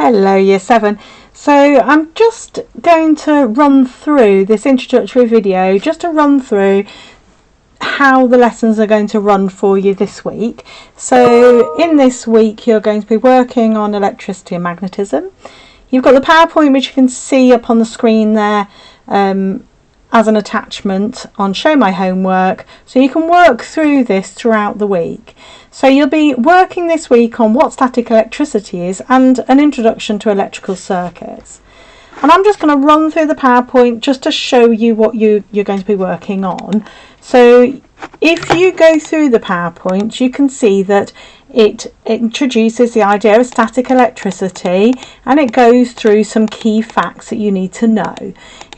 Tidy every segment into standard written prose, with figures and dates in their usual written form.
Hello Year 7. So I'm just going to run through this introductory video just to run through how the lessons are going to run for you this week. So in this week you're going to be working on electricity and magnetism. You've got the PowerPoint which you can see up on the screen there as an attachment on Show My Homework, so you can work through this throughout the week. So you'll be working this week on what static electricity is and an introduction to electrical circuits. And I'm just going to run through the PowerPoint just to show you what you're going to be working on. So if you go through the PowerPoint, you can see that it introduces the idea of static electricity and it goes through some key facts that you need to know.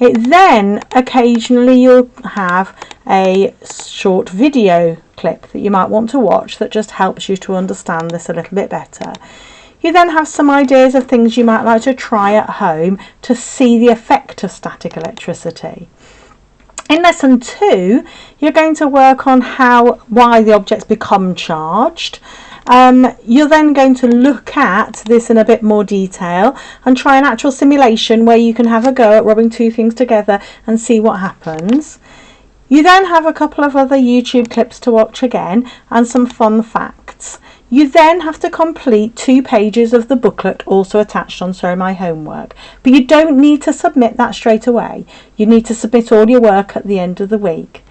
It then occasionally you'll have a short video clip that you might want to watch that just helps you to understand this a little bit better. You then have some ideas of things you might like to try at home to see the effect of static electricity. In lesson 2, you're going to work on why the objects become charged. You're then going to look at this in a bit more detail and try an actual simulation where you can have a go at rubbing two things together and see what happens. You then have a couple of other YouTube clips to watch again and some fun facts. You then have to complete 2 pages of the booklet also attached on Show My Homework, but you don't need to submit that straight away. You need to submit all your work at the end of the week.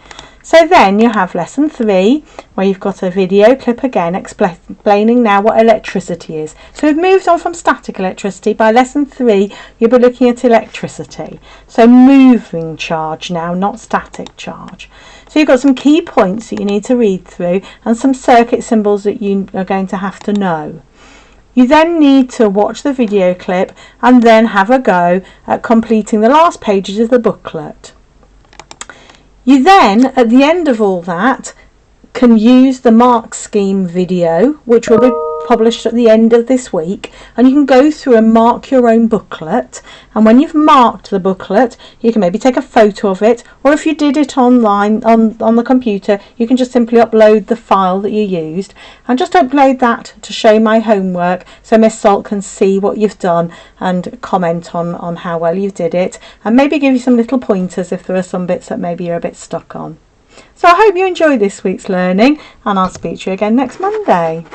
So then you have lesson 3 where you've got a video clip again explaining now what electricity is. So we've moved on from static electricity. By lesson 3 you'll be looking at electricity. So moving charge now, not static charge. So you've got some key points that you need to read through and some circuit symbols that you are going to have to know. You then need to watch the video clip and then have a go at completing the last pages of the booklet. You then, at the end of all that, can use the mark scheme video, which will be published at the end of this week, and you can go through and mark your own booklet. And when you've marked the booklet, you can maybe take a photo of it, or if you did it online on the computer, you can just simply upload the file that you used and just upload that to Show My Homework so Miss Salt can see what you've done and comment on how well you did it, and maybe give you some little pointers if there are some bits that maybe you're a bit stuck on. So I hope you enjoyed this week's learning, and I'll speak to you again next Monday.